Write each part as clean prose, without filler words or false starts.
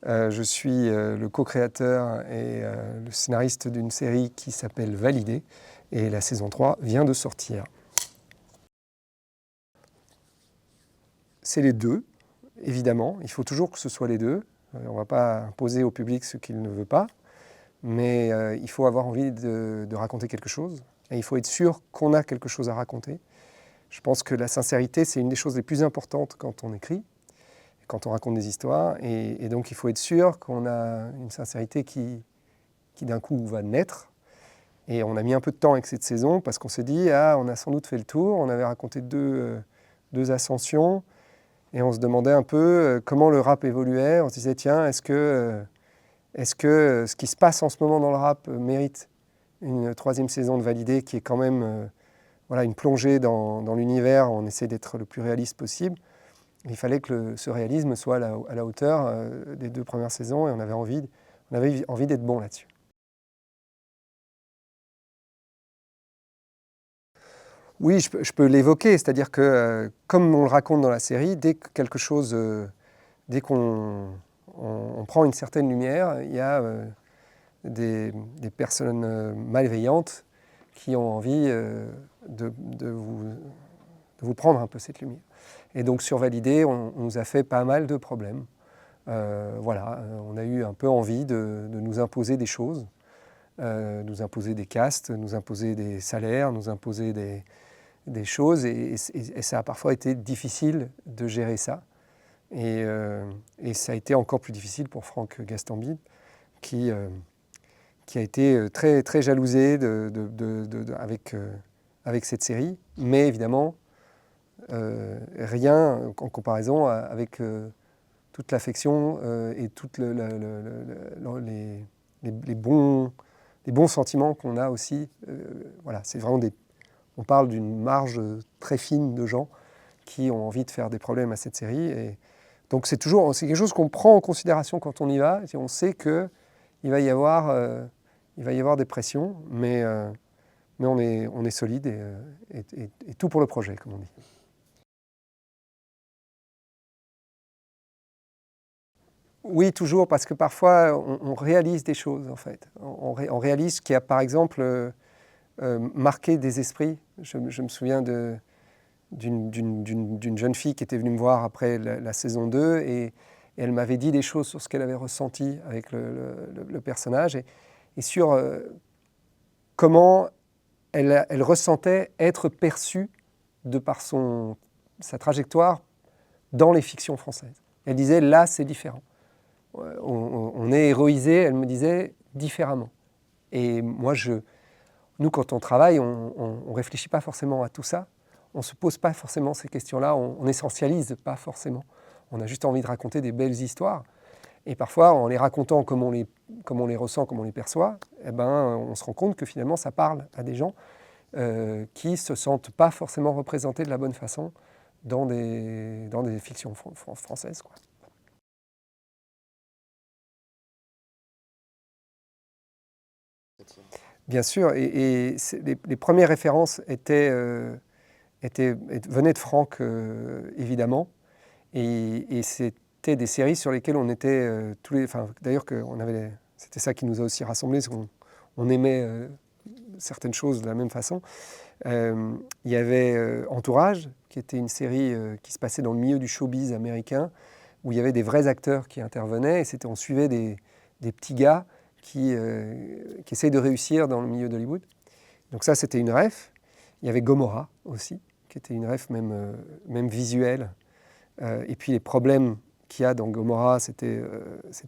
Je suis le co-créateur et le scénariste d'une série qui s'appelle Validé, et la saison 3 vient de sortir. C'est les deux, évidemment. Il faut toujours que ce soit les deux. On ne va pas imposer au public ce qu'il ne veut pas, mais il faut avoir envie de raconter quelque chose, et il faut être sûr qu'on a quelque chose à raconter. Je pense que la sincérité, c'est une des choses les plus importantes quand on écrit, quand on raconte des histoires, et donc il faut être sûr qu'on a une sincérité qui d'un coup va naître. Et on a mis un peu de temps avec cette saison parce qu'on s'est dit, on a sans doute fait le tour, on avait raconté deux ascensions, et on se demandait un peu comment le rap évoluait. On se disait, tiens, est-ce que ce qui se passe en ce moment dans le rap mérite une troisième saison de Validé, qui est quand même voilà, une plongée dans l'univers. On essaie d'être le plus réaliste possible. Il fallait que ce réalisme soit à la hauteur des deux premières saisons, et on avait envie d'être bon là-dessus. Oui, je peux l'évoquer, c'est-à-dire que comme on le raconte dans la série, dès qu'on prend une certaine lumière, il y a des personnes malveillantes qui ont envie de vous prendre un peu cette lumière. Et donc sur Validé, on nous a fait pas mal de problèmes. Voilà, on a eu un peu envie de nous imposer des choses, nous imposer des castes, nous imposer des salaires, nous imposer des choses, et ça a parfois été difficile de gérer ça. Et ça a été encore plus difficile pour Franck Gastambide, qui a été très, très jalousé avec cette série, mais évidemment, rien en comparaison avec toute l'affection et tous les bons sentiments qu'on a aussi. Voilà, c'est vraiment on parle d'une marge très fine de gens qui ont envie de faire des problèmes à cette série. Et donc c'est quelque chose qu'on prend en considération quand on y va. On sait qu'il va y avoir des pressions, mais on est solide et tout pour le projet, comme on dit. Oui, toujours, parce que parfois on réalise des choses en fait. On réalise qu'il y a par exemple marqué des esprits. Je me souviens d'une jeune fille qui était venue me voir après la saison 2, et elle m'avait dit des choses sur ce qu'elle avait ressenti avec le personnage, et sur comment elle ressentait être perçue de par sa trajectoire dans les fictions françaises. Elle disait, là c'est différent. On est héroïsé, elle me disait, différemment. Et moi, nous, quand on travaille, on ne réfléchit pas forcément à tout ça. On ne se pose pas forcément ces questions-là, on n'essentialise pas forcément. On a juste envie de raconter des belles histoires. Et parfois, en les racontant comme on les ressent, comme on les perçoit, on se rend compte que finalement, ça parle à des gens qui ne se sentent pas forcément représentés de la bonne façon dans des fictions françaises, quoi. Bien sûr, et les premières références venaient de Franck, évidemment, et c'était des séries sur lesquelles on était d'ailleurs c'était ça qui nous a aussi rassemblés, c'est qu'on aimait certaines choses de la même façon. Il y avait Entourage, qui était une série qui se passait dans le milieu du showbiz américain, où il y avait des vrais acteurs qui intervenaient, et on suivait des petits gars qui essayent de réussir dans le milieu d'Hollywood. Donc ça, c'était une ref. Il y avait Gomorrah aussi, qui était une ref même visuelle. Et puis les problèmes qu'il y a dans Gomorrah, c'était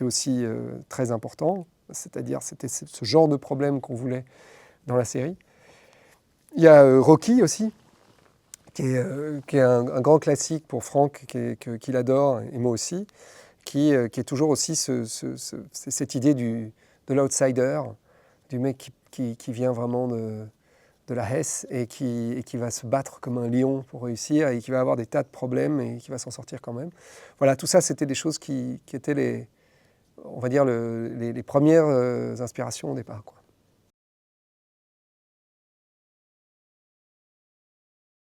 aussi très important. C'est-à-dire, c'était ce genre de problème qu'on voulait dans la série. Il y a Rocky aussi, qui est un grand classique pour Franck, qu'il adore, et moi aussi, qui est toujours aussi cette idée de l'outsider, du mec qui vient vraiment de la Hesse, et qui va se battre comme un lion pour réussir, et qui va avoir des tas de problèmes et qui va s'en sortir quand même. Voilà, tout ça, c'était des choses qui étaient on va dire les premières inspirations au départ, quoi.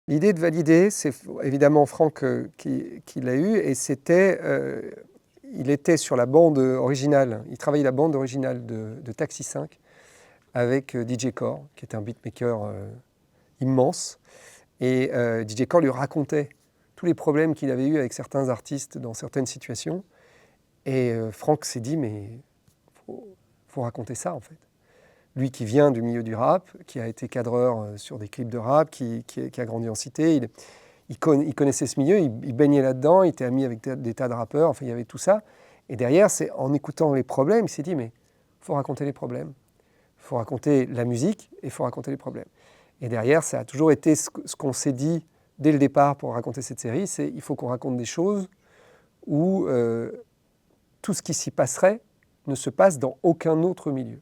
L'idée de Valider, c'est évidemment Franck qui l'a eue, et c'était il était sur la bande originale, il travaillait la bande originale de Taxi 5 avec DJ Core, qui est un beatmaker immense. Et DJ Core lui racontait tous les problèmes qu'il avait eu avec certains artistes dans certaines situations. Et Franck s'est dit, mais faut raconter ça en fait. Lui qui vient du milieu du rap, qui a été cadreur sur des clips de rap, qui a grandi en cité, il connaissait ce milieu, il baignait là-dedans, il était ami avec des tas de rappeurs, enfin il y avait tout ça. Et derrière, c'est en écoutant les problèmes, il s'est dit, mais il faut raconter les problèmes. Il faut raconter la musique et il faut raconter les problèmes. Et derrière, ça a toujours été ce qu'on s'est dit dès le départ pour raconter cette série, c'est il faut qu'on raconte des choses où tout ce qui s'y passerait ne se passe dans aucun autre milieu.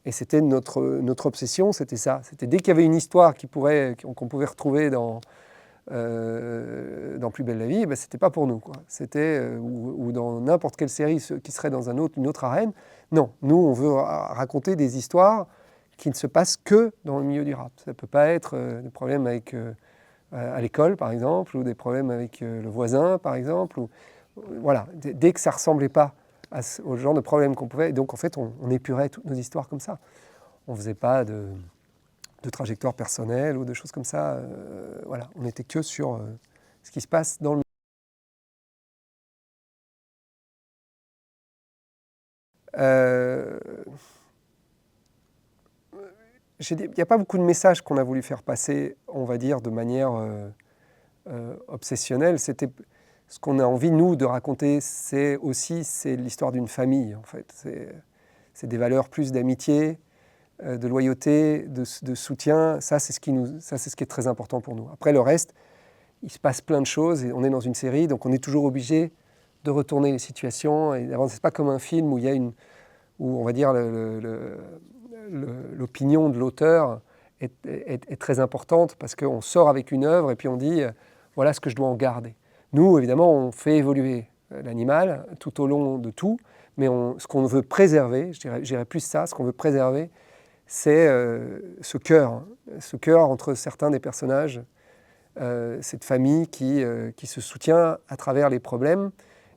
Et c'était notre obsession, c'était ça. C'était dès qu'il y avait une histoire qu'on pouvait retrouver dans Plus belle la vie, ben, c'était pas pour nous, quoi. C'était, ou dans n'importe quelle série qui serait dans une autre arène. Non, nous, on veut raconter des histoires qui ne se passent que dans le milieu du rap. Ça ne peut pas être des problèmes avec, à l'école, par exemple, ou des problèmes avec le voisin, par exemple. Voilà, dès que ça ne ressemblait pas au genre de problème qu'on pouvait. Donc en fait, on épurait toutes nos histoires comme ça. On ne faisait pas de trajectoire personnelle ou de choses comme ça. Voilà, on n'était que sur ce qui se passe dans le il n'y a pas beaucoup de messages qu'on a voulu faire passer, on va dire, de manière obsessionnelle. C'était ce qu'on a envie, nous, de raconter, c'est l'histoire d'une famille, en fait. C'est des valeurs plus d'amitié, de loyauté, de soutien. Ça, c'est ce qui est très important pour nous. Après, le reste, il se passe plein de choses et on est dans une série, donc on est toujours obligé de retourner les situations. Et c'est pas comme un film où il y a où on va dire l'opinion de l'auteur est très importante parce qu'on sort avec une œuvre et puis on dit voilà ce que je dois en garder. Nous, évidemment, on fait évoluer l'animal tout au long de tout, mais ce qu'on veut préserver, je dirais plus ça, ce qu'on veut préserver, c'est ce cœur entre certains des personnages, cette famille qui se soutient à travers les problèmes.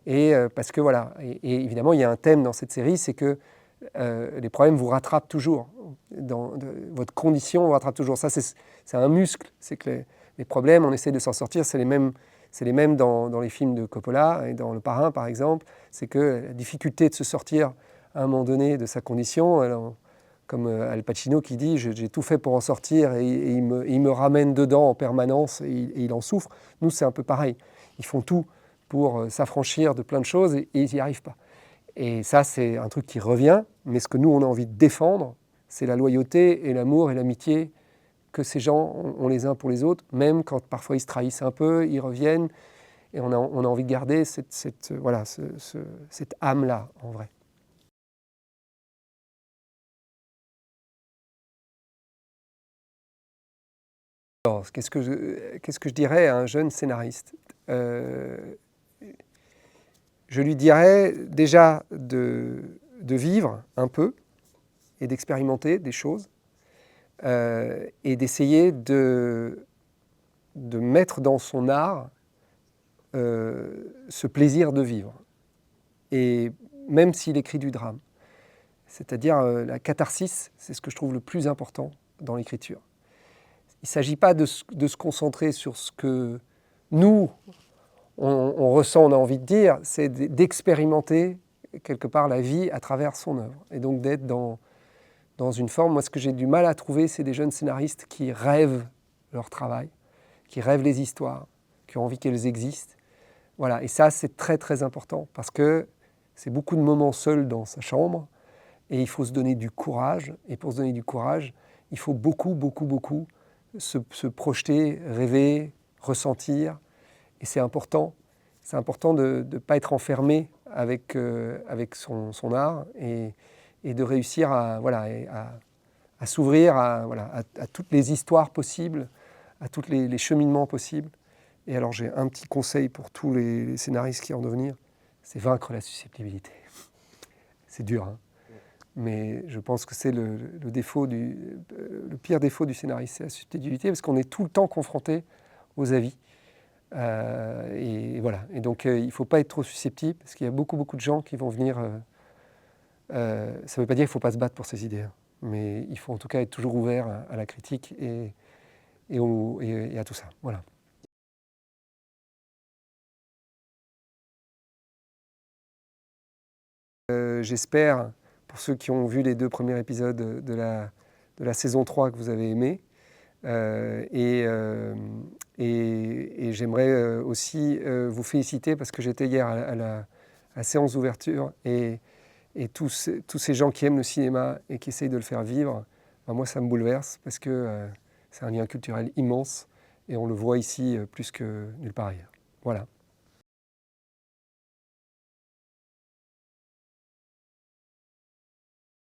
Et parce que voilà, et évidemment, il y a un thème dans cette série, c'est que les problèmes vous rattrapent toujours. Votre condition vous rattrape toujours. Ça, c'est un muscle. C'est que les problèmes, on essaie de s'en sortir. C'est les mêmes dans les films de Coppola et dans Le Parrain, par exemple. C'est que la difficulté de se sortir à un moment donné de sa condition, alors, comme Al Pacino qui dit « j'ai tout fait pour en sortir et il me ramène dedans en permanence et il en souffre ». Nous, c'est un peu pareil. Ils font tout pour s'affranchir de plein de choses et ils n'y arrivent pas. Et ça, c'est un truc qui revient, mais ce que nous, on a envie de défendre, c'est la loyauté et l'amour et l'amitié que ces gens ont les uns pour les autres, même quand parfois ils se trahissent un peu, ils reviennent, et on a envie de garder cette âme-là, en vrai. Alors, qu'est-ce que je dirais à un jeune scénariste ? Je lui dirais déjà de vivre un peu et d'expérimenter des choses et d'essayer de mettre dans son art ce plaisir de vivre. Et même s'il écrit du drame. C'est-à-dire la catharsis, c'est ce que je trouve le plus important dans l'écriture. Il ne s'agit pas de se concentrer sur ce que nous, on ressent, on a envie de dire, c'est d'expérimenter quelque part la vie à travers son œuvre. Et donc d'être dans une forme, moi ce que j'ai du mal à trouver, c'est des jeunes scénaristes qui rêvent leur travail, qui rêvent les histoires, qui ont envie qu'elles existent. Voilà, et ça c'est très très important parce que c'est beaucoup de moments seuls dans sa chambre et il faut se donner du courage. Et pour se donner du courage, il faut beaucoup, beaucoup, beaucoup se projeter, rêver, ressentir. Et c'est important de ne pas être enfermé avec son art et de réussir à s'ouvrir à toutes les histoires possibles, à tous les cheminements possibles. Et alors j'ai un petit conseil pour tous les scénaristes qui en devenir, c'est vaincre la susceptibilité. C'est dur, hein, mais je pense que c'est le pire défaut du scénariste, c'est la susceptibilité, parce qu'on est tout le temps confronté aux avis. Et voilà. Et donc il ne faut pas être trop susceptible, parce qu'il y a beaucoup de gens qui vont venir. Ça ne veut pas dire qu'il ne faut pas se battre pour ses idées, hein, mais il faut en tout cas être toujours ouvert à la critique et à tout ça. Voilà. J'espère, pour ceux qui ont vu les 2 premiers épisodes de la saison 3 que vous avez aimé, et j'aimerais aussi vous féliciter parce que j'étais hier à la séance d'ouverture et tous ces gens qui aiment le cinéma et qui essayent de le faire vivre, ben moi ça me bouleverse parce que c'est un lien culturel immense et on le voit ici plus que nulle part ailleurs. Voilà.